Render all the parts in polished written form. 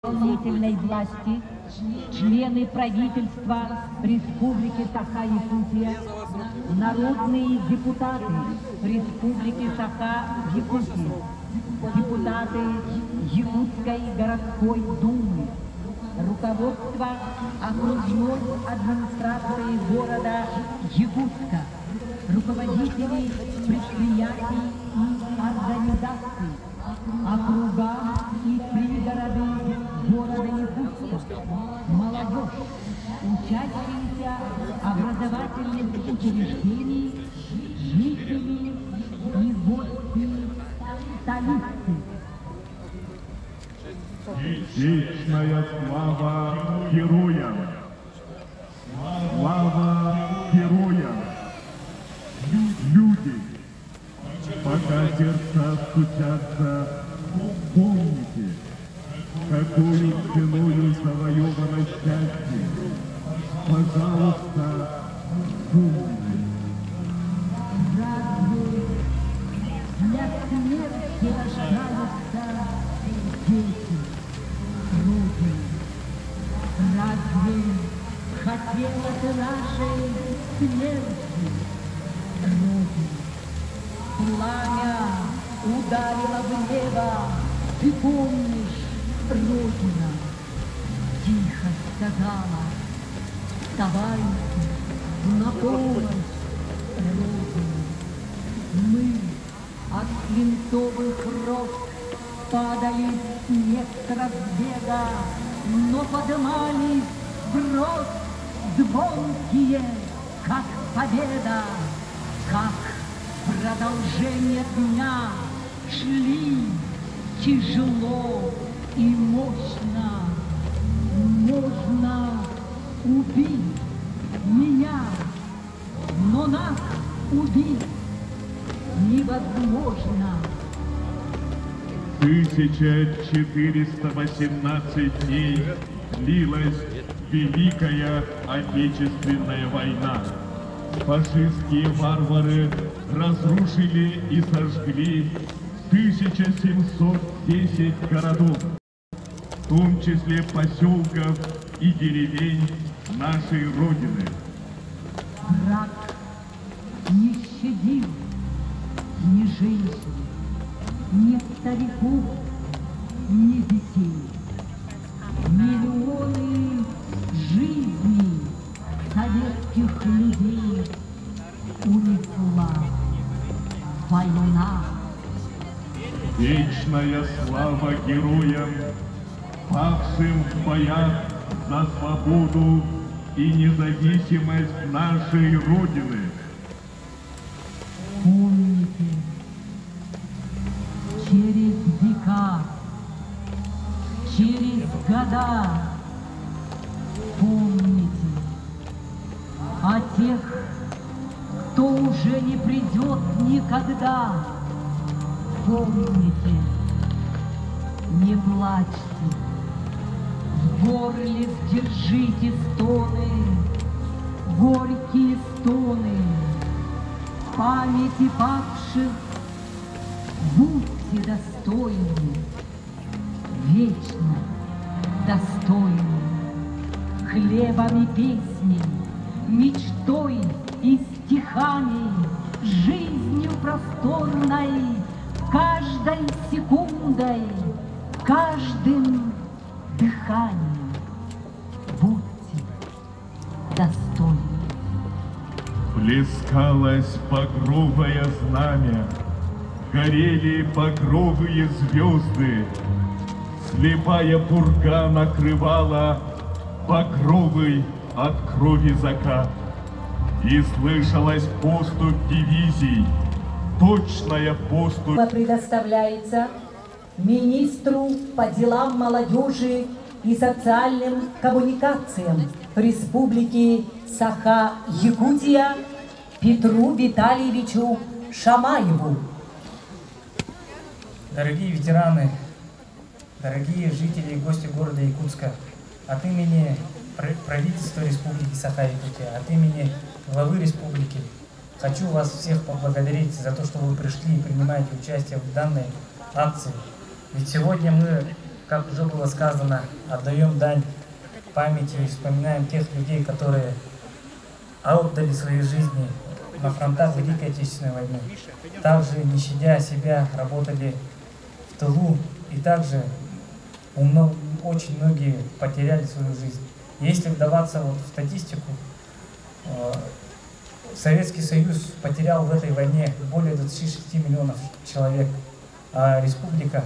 исполнительной власти, члены правительства Республики Саха-Якутия, народные депутаты Республики Саха-Якутия, депутаты Якутской городской думы, руководство окружной администрации города Якутска, руководители предприятий и организаций, округа и пригороды города Якутска, молодежь, учащиеся образовательных учреждений, жители и гости столицы. Вечная слава героям! Слава героям! Люди, пока сердца стучатся, помните, какую ценою завоевано счастье. Пожалуйста, помните. Разве для смерти рождаются дети Родины? Разве хотела ты нашей смерти Родины? Пламя ударило в небо, ты помнишь, Родина? Тихо сказала: вставайте на помощь, Родина. Мы от свинцовых рот падали в снег с разбега, но подымались вброд звонкие, как победа, как продолжение дня шли тяжело и мощно. Можно убить меня, но нас убить невозможно. 1418 дней длилась Великая Отечественная война. Фашистские варвары разрушили и сожгли 1710 городов, в том числе поселков и деревень нашей Родины. Враг не щадил ни женщин, ни стариков, ни детей. Миллионы жизней советских людей унесла война. Вечная слава героям, павшим в боях за свободу и независимость нашей Родины. Помните, через века, через года, помните о тех, кто уже не придет никогда. Помните, не плачьте, в горле сдержите стоны, горькие стоны. Памяти павших будьте достойны, вечно достойны, хлебом и песней, мечтой и стихами, жизнью просторной, каждой секундой, каждым дыханием. Будьте достойны. Плескалось багровое знамя, горели багровые звезды, слепая пурга накрывала багровый от крови закат, и слышалась поступь дивизий, точная поступь. Предоставляется министру по делам молодежи и социальным коммуникациям Республики Саха-Якутия Петру Витальевичу Шамаеву. Дорогие ветераны, дорогие жители и гости города Якутска, от имени правительства Республики Саха-Якутия, от имени главы республики, хочу вас всех поблагодарить за то, что вы пришли и принимаете участие в данной акции. Ведь сегодня мы как уже было сказано, отдаем дань памяти и вспоминаем тех людей, которые отдали свои жизни на фронтах Великой Отечественной войны. Также, не щадя себя, работали в тылу, и также очень многие потеряли свою жизнь. Если вдаваться вот в статистику, Советский Союз потерял в этой войне более 26 миллионов человек, а республика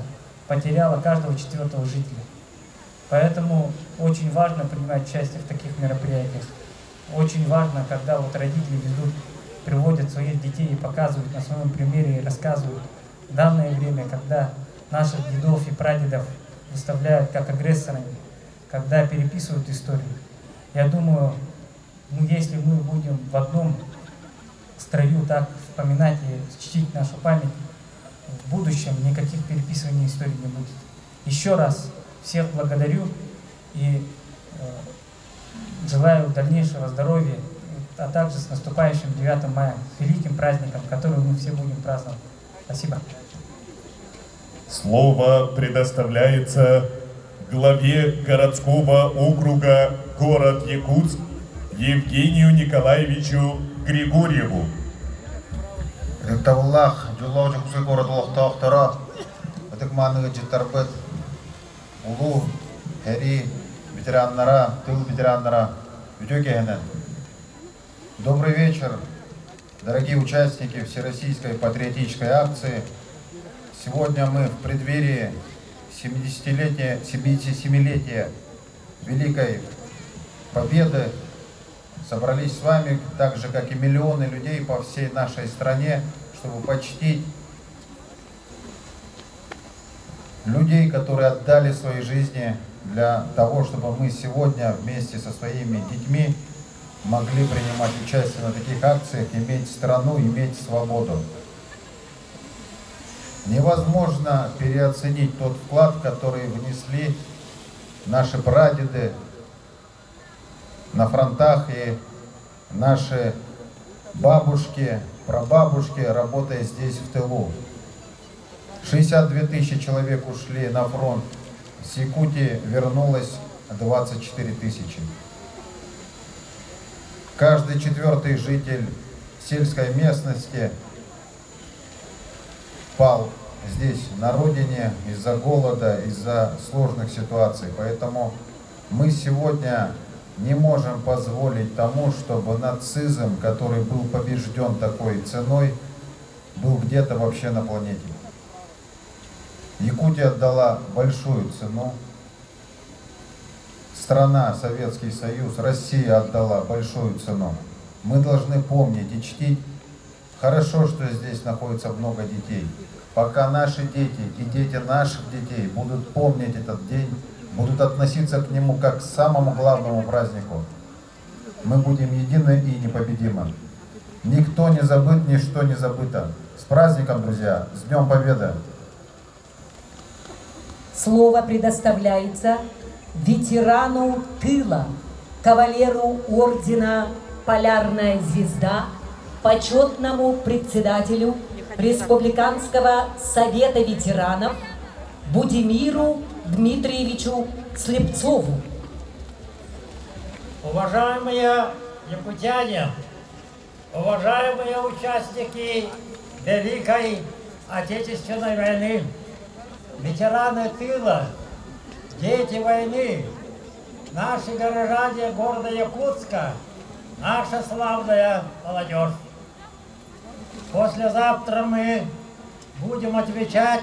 потеряла каждого 4-го жителя. Поэтому очень важно принимать участие в таких мероприятиях. Очень важно, когда вот родители приводят своих детей и показывают на своем примере и рассказывают. В данное время, когда наших дедов и прадедов выставляют как агрессорами, когда переписывают историю, я думаю, если мы будем в одном строю так вспоминать и чтить нашу память, в будущем никаких переписываний истории не будет. Еще раз всех благодарю и желаю дальнейшего здоровья, а также с наступающим 9 мая, с великим праздником, который мы все будем праздновать. Спасибо. Слово предоставляется главе городского округа город Якутск Евгению Николаевичу Григорьеву. Ректавуллах, Джулау Джакусы город Лохтахтара, Атыкманы Джитарбет, Улу, Хери, ветераннара, тыл ветераннара, Витёкехенен. Добрый вечер, дорогие участники Всероссийской патриотической акции. Сегодня мы в преддверии 77-летия Великой Победы собрались с вами, так же, как и миллионы людей по всей нашей стране, чтобы почтить людей, которые отдали свои жизни для того, чтобы мы сегодня вместе со своими детьми могли принимать участие на таких акциях, иметь страну, иметь свободу. Невозможно переоценить тот вклад, который внесли наши прадеды на фронтах и наши бабушки, прабабушки, работая здесь в тылу. 62 тысячи человек ушли на фронт, с Якутии вернулось 24 тысячи. Каждый 4-й житель сельской местности пал здесь, на родине, из-за голода, из-за сложных ситуаций. Поэтому мы сегодня не можем позволить тому, чтобы нацизм, который был побежден такой ценой, был где-то вообще на планете. Якутия отдала большую цену. Страна, Советский Союз, Россия отдала большую цену. Мы должны помнить и чтить. Хорошо, что здесь находится много детей. Пока наши дети и дети наших детей будут помнить этот день, будут относиться к нему как к самому главному празднику, мы будем едины и непобедимы. Никто не забыт, ничто не забыто. С праздником, друзья! С Днем Победы! Слово предоставляется ветерану тыла, кавалеру ордена «Полярная звезда», почетному председателю Республиканского совета ветеранов Будимиру Дмитриевичу Слепцову. Уважаемые якутяне, уважаемые участники Великой Отечественной войны, ветераны тыла, дети войны, наши горожане города Якутска, наша славная молодежь. Послезавтра мы будем отмечать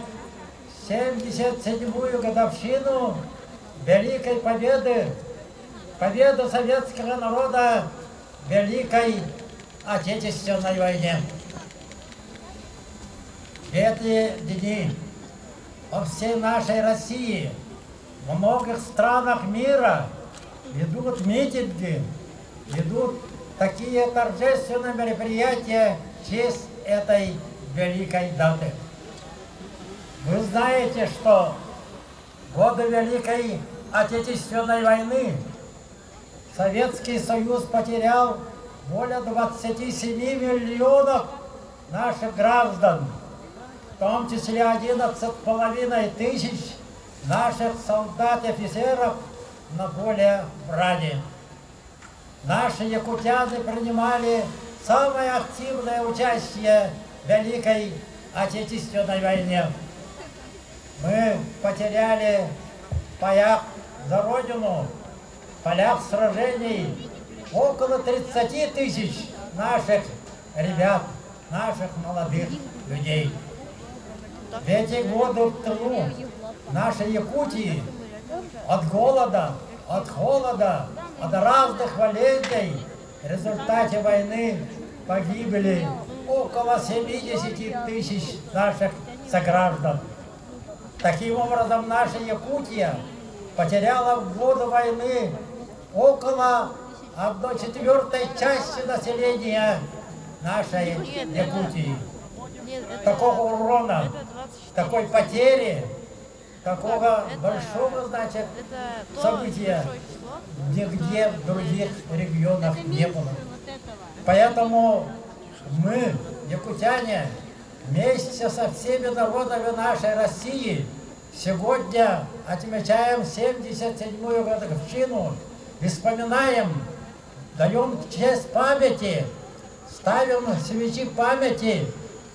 77-ю годовщину Великой Победы, победы советского народа в Великой Отечественной войне. В эти дни по всей нашей России, в многих странах мира ведут митинги, ведут такие торжественные мероприятия в честь этой великой даты. Вы знаете, что в годы Великой Отечественной войны Советский Союз потерял более 27 миллионов наших граждан, в том числе 11,5 тысяч наших солдат и офицеров на поле брани. Наши якутяне принимали самое активное участие в Великой Отечественной войне. Мы потеряли в боях за Родину, в полях сражений около 30 тысяч наших ребят, наших молодых людей. В эти годы в тылу нашей Якутии от голода, от холода, от разных болезней в результате войны погибли около 70 тысяч наших сограждан. Таким образом, наша Якутия потеряла в годы войны около 1/4 части населения нашей Якутии. Такого урона, такой потери, такого большого, значит, события нигде в других регионах не было. Поэтому мы, якутяне, вместе со всеми народами нашей России сегодня отмечаем 77-ю годовщину и вспоминаем, даем честь памяти, ставим свечи памяти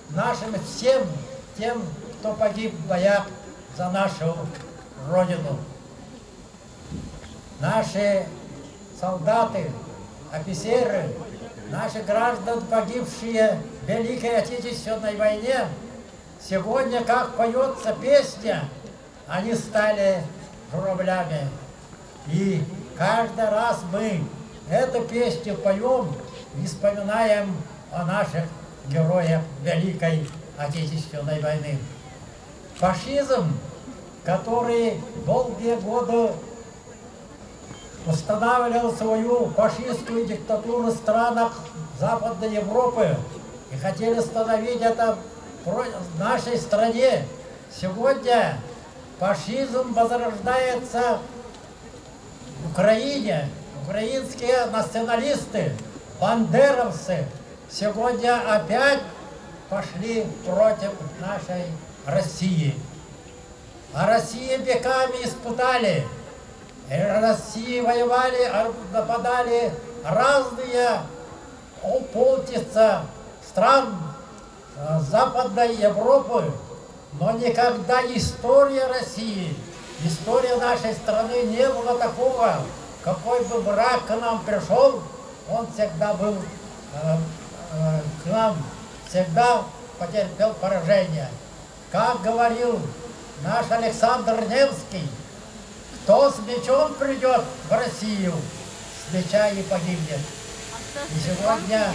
нашим всем тем, кто погиб в боях за нашу Родину. Наши солдаты, офицеры, наши граждане, погибшие в Великой Отечественной войне, сегодня, как поется песня, они стали журавлями. И каждый раз мы эту песню поем и вспоминаем о наших героях Великой Отечественной войны. Фашизм, который долгие годы устанавливал свою фашистскую диктатуру в странах Западной Европы и хотели установить это в нашей стране. Сегодня фашизм возрождается в Украине. Украинские националисты, бандеровцы сегодня опять пошли против нашей России. А Россию веками испытали. И России воевали, нападали разные полчища стран Западной Европы. Но никогда история России, история нашей страны не было такого, какой бы враг к нам пришел, он всегда был к нам, всегда потерпел поражение. Как говорил наш Александр Невский, кто с мечом придет в Россию, с меча и погибнет. И сегодня,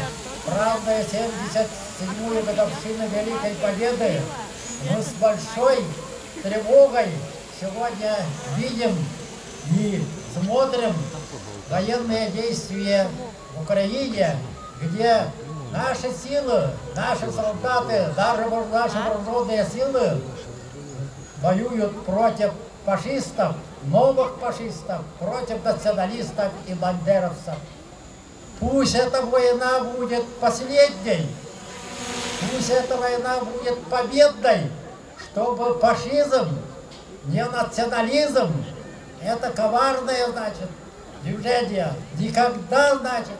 празднуя 77-ю годовщину Великой Победы, мы с большой тревогой сегодня видим и смотрим военные действия в Украине, где наши силы, наши солдаты, даже наши вооруженные силы воюют против фашистов, новых фашистов, против националистов и бандеровцев. Пусть эта война будет последней, пусть эта война будет победной, чтобы фашизм, не национализм, это коварное, значит, движение, никогда, значит,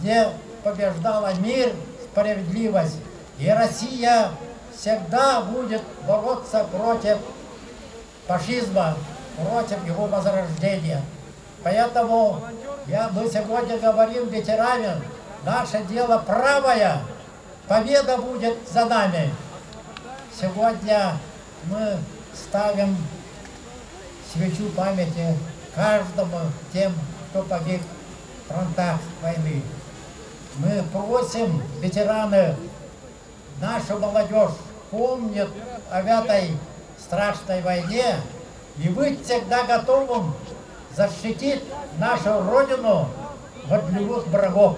не побеждала мир, справедливость. И Россия всегда будет бороться против фашизма, против его возрождения. Поэтому мы сегодня говорим ветеранам, наше дело правое, победа будет за нами. Сегодня мы ставим свечу памяти каждому тем, кто погиб в фронтах войны. Мы просим ветераны, нашу молодежь помнит о этой страшной войне и быть всегда готовым защитить нашу Родину от любых врагов.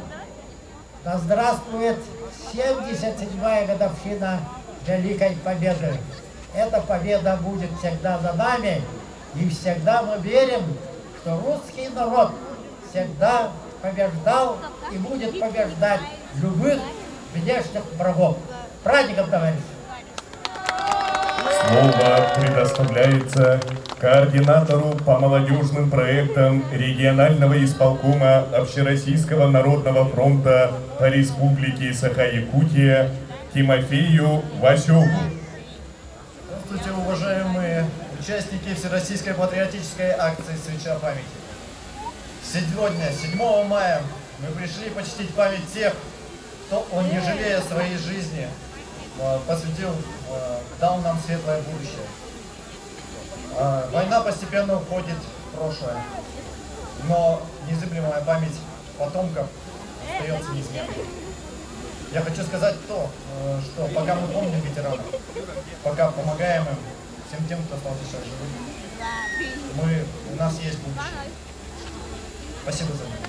Да здравствует 77-я годовщина Великой Победы. Эта победа будет всегда за нами, и всегда мы верим, что русский народ всегда побеждал и будет побеждать любых внешних врагов. Праздником, товарищи! Слово предоставляется координатору по молодежным проектам регионального исполкома Общероссийского народного фронта по Республике Саха-Якутия Тимофею Васеву. Здравствуйте, уважаемые участники Всероссийской патриотической акции «Свеча памяти». Сегодня, 7 мая, мы пришли почтить память тех, кто, он не жалея своей жизни, дал нам светлое будущее. Война постепенно уходит в прошлое, но незыблемая память потомков остается неизменной. Я хочу сказать то, что пока мы помним ветеранов, пока помогаем им, всем тем, кто остался живым, у нас есть будущее. Спасибо за внимание.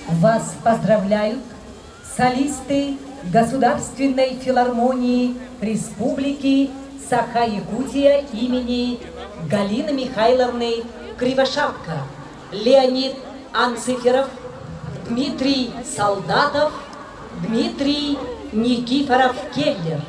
Вас поздравляют солисты Государственной филармонии Республики Саха-Якутия имени Галины Михайловны Кривошапко, Леонид Анциферов, Дмитрий Солдатов, Дмитрий Никифоров-Келлер.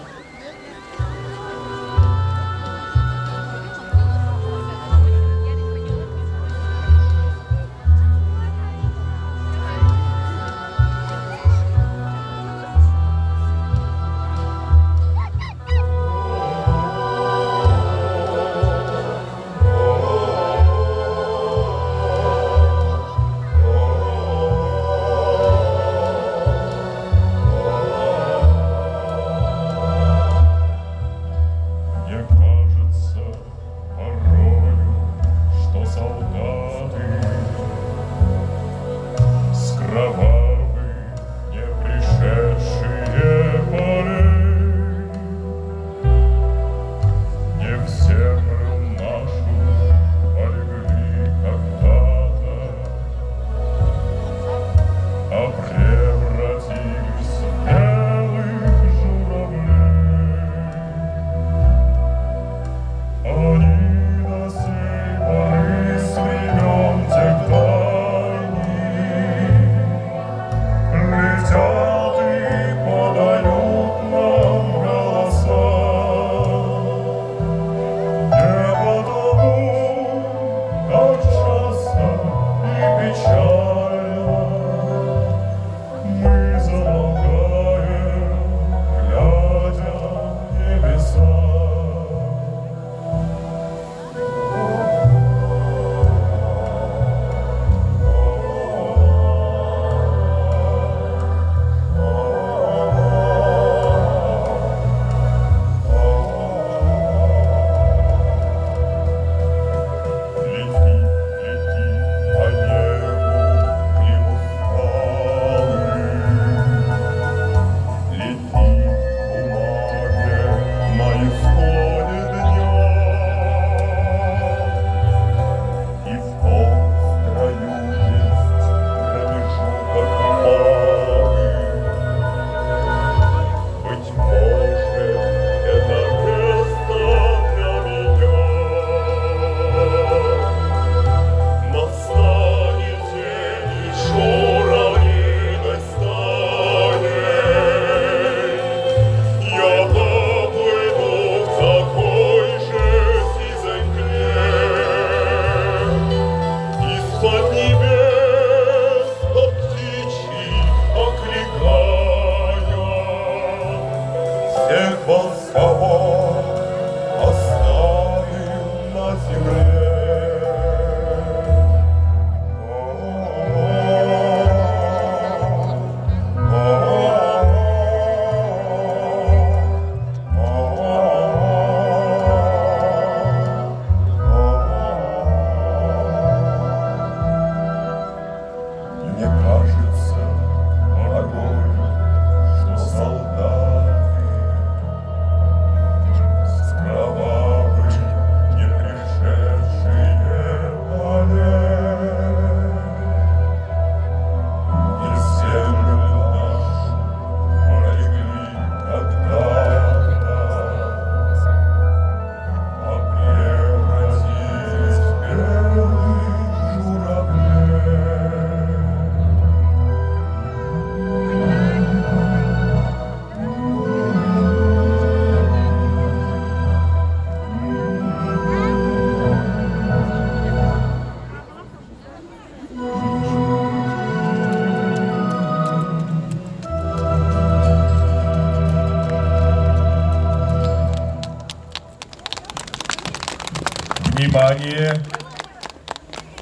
Внимание!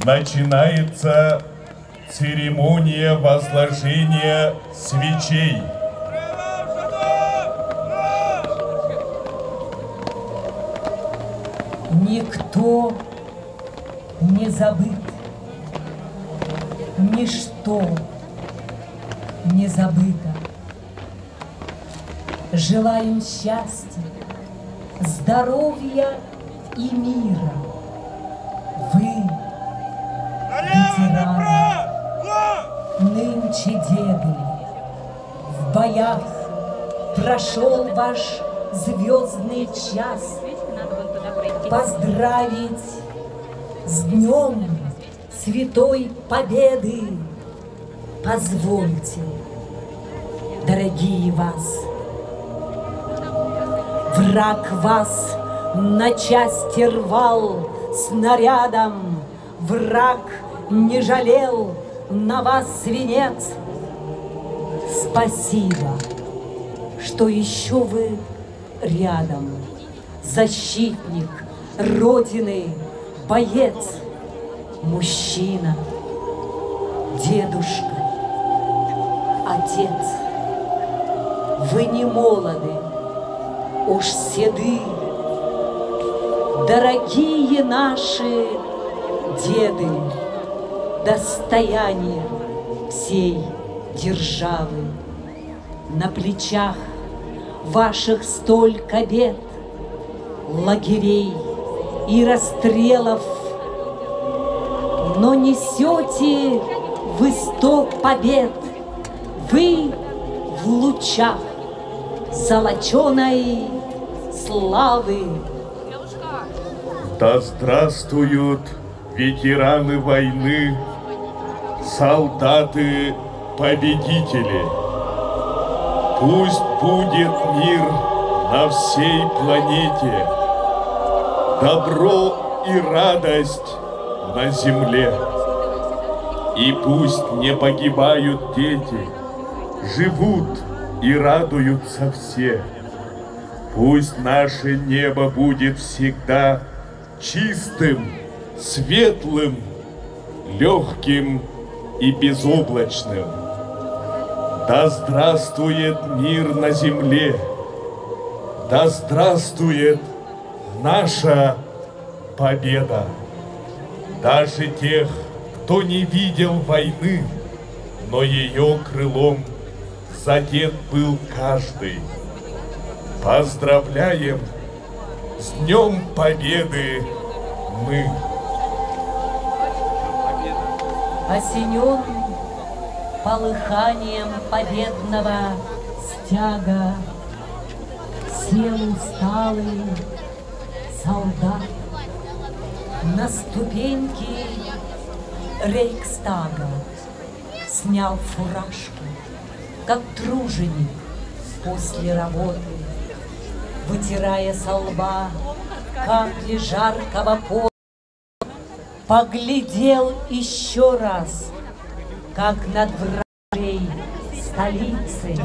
Начинается церемония возложения свечей. Никто не забыт, ничто не забыто. Желаем счастья, здоровья и мира. Вы, ветераны, нынче деды, в боях прошел ваш звездный час. Поздравить с Днем Святой Победы позвольте, дорогие вас. Враг вас на части рвал снарядом, враг не жалел на вас свинец. Спасибо, что еще вы рядом, защитник Родины, боец, мужчина, дедушка, отец. Вы не молоды, уж седы, дорогие наши деды, достояние всей державы. На плечах ваших столько бед, лагерей и расстрелов, но несете вы 100 побед. Вы в лучах золоченой славы. Да здравствуют ветераны войны, солдаты-победители. Пусть будет мир на всей планете, добро и радость на земле. И пусть не погибают дети, живут и радуются все. Пусть наше небо будет всегда чистым, светлым, легким и безоблачным. Да здравствует мир на земле, да здравствует наша победа. Даже тех, кто не видел войны, но ее крылом задет был каждый. Поздравляем с Днем Победы мы! Осенен полыханием победного стяга сел усталый солдат на ступеньки Рейхстага, снял фуражку, как труженик после работы, вытирая со лба капли жаркого пота, поглядел еще раз, как над вражей столицы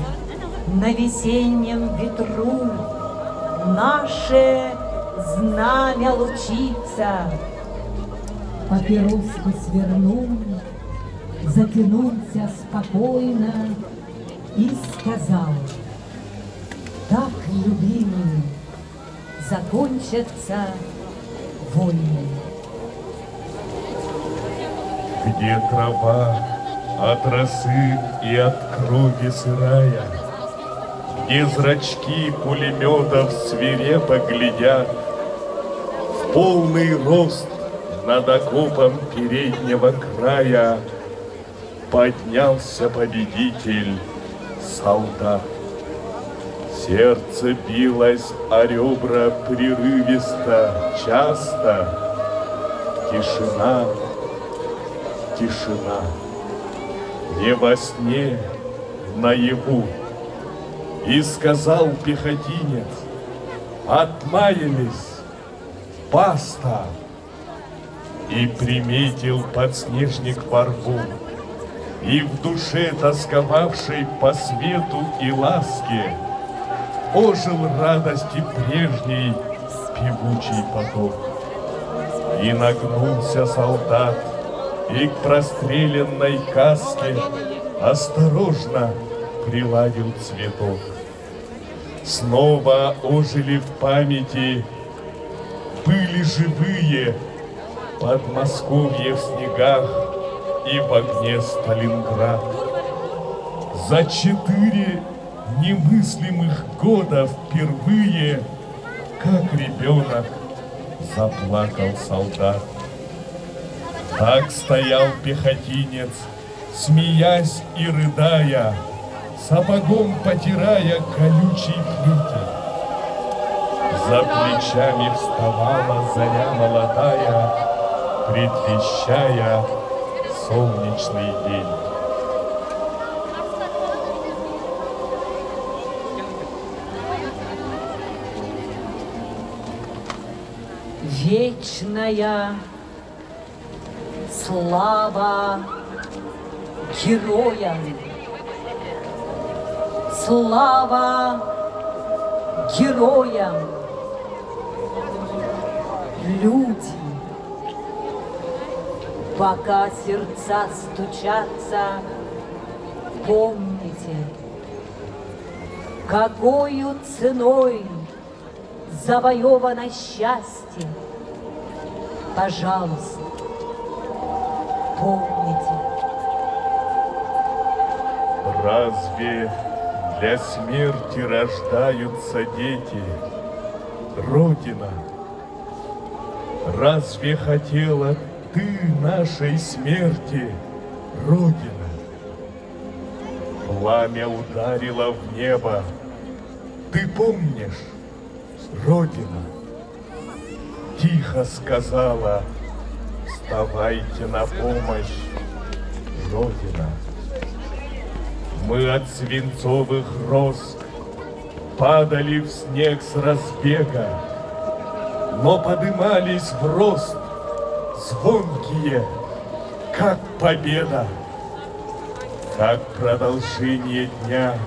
на весеннем ветру наше знамя лучится. Папироску свернул, затянулся спокойно и сказал: так, любимый, закончатся войны. Где трава от росы и от крови сырая, где зрачки пулеметов свирепо глядят, в полный рост над окопом переднего края поднялся победитель, солдат. Сердце билось о ребра прерывисто, часто. Тишина, тишина. Не во сне, наяву. И сказал пехотинец: отмаялись, баста. И приметил подснежник во рву, и в душе, тосковавшей по свету и ласке, ожил радости прежний певучий поток. И нагнулся солдат, и к простреленной каске осторожно приладил цветок. Снова ожили в памяти были живые Подмосковье в снегах и в огне Сталинград. За 4 немыслимых года впервые, как ребенок, заплакал солдат. Так стоял пехотинец, смеясь и рыдая, сапогом потирая колючий плетень. За плечами вставала заря молодая, предвещая солнечный день. Вечная слава героям! Слава героям! Люди, пока сердца стучатся, помните, какою ценой завоевано счастье. Пожалуйста, помните. Разве для смерти рождаются дети? Родина, разве хотела ты нашей смерти, Родина? Пламя ударило в небо. Ты помнишь, Родина? Тихо сказала: вставайте на помощь, Родина. Мы от свинцовых роз падали в снег с разбега, но подымались в рост звонкие, как победа. Как продолжение дня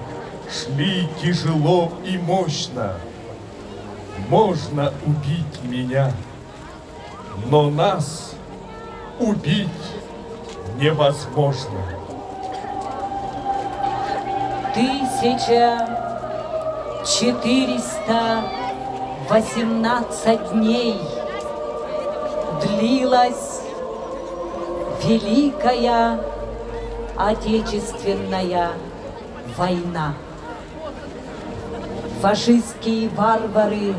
шли тяжело и мощно. Можно убить меня, но нас убить невозможно. 1418 дней длилась Великая Отечественная война. Фашистские варвары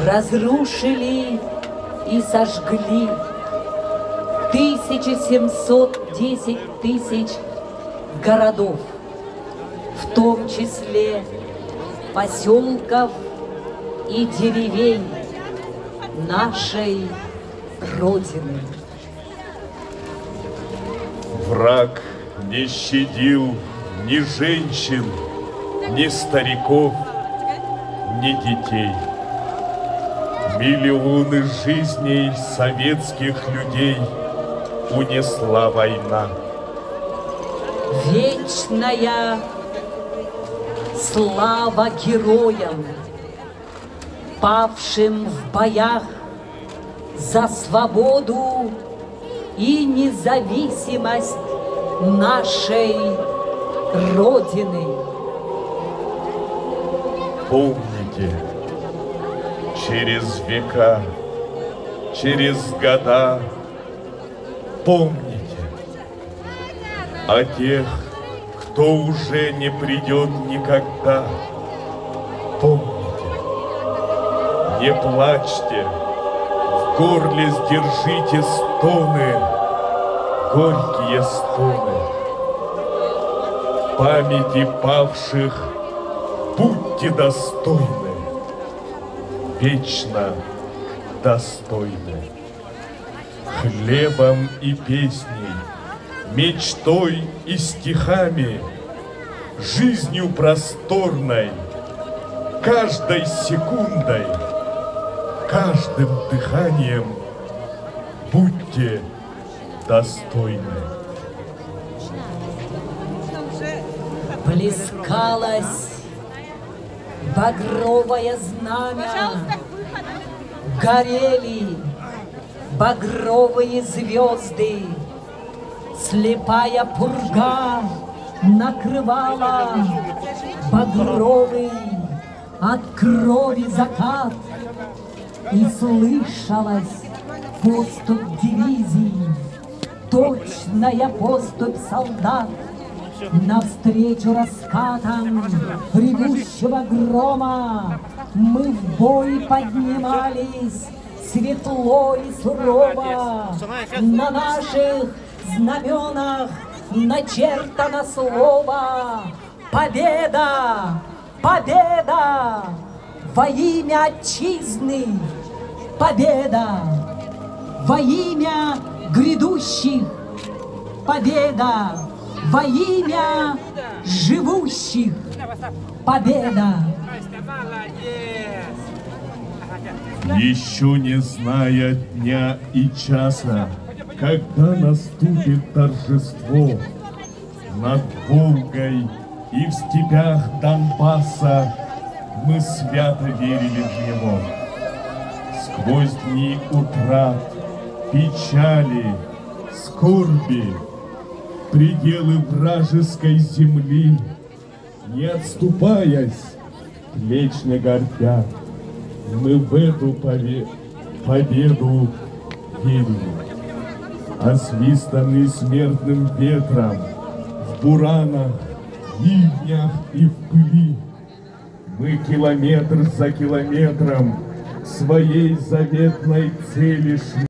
разрушили и сожгли 1710 тысяч городов, в том числе поселков и деревень нашей Родины. Враг не щадил ни женщин, ни стариков, ни детей. Миллионы жизней советских людей унесла война. Вечная слава героям, павшим в боях за свободу и независимость нашей Родины. Помните, через века, через года, помните о тех, кто уже не придет никогда. Помните, не плачьте, в горле сдержите стоны, горькие стоны. Памяти павших будьте достойны, вечно достойны. Хлебом и песней, мечтой и стихами, жизнью просторной, каждой секундой, каждым дыханием будьте достойны. Плескалось багровое знамя, горели багровые звезды, слепая пурга накрывала багровый от крови закат, и слышалась поступь дивизий, точная поступь солдат. Навстречу раскатам ревущего грома мы в бой поднимались светло и сурово. На наших знаменах начертано слово «Победа! Победа! Во имя Отчизны! Победа! Во имя грядущих! Победа! Во имя живущих! Победа! Еще не зная дня и часа, когда наступит торжество, над Волгой и в степях Донбасса мы свято верили в него. Сквозь дни утрат, печали, скорби, пределы вражеской земли, не отступаясь, плеч не горбя, мы в эту победу верили. Освистанный смертным ветром, в буранах, ливнях и в пыли, мы километр за километром к своей заветной цели шли.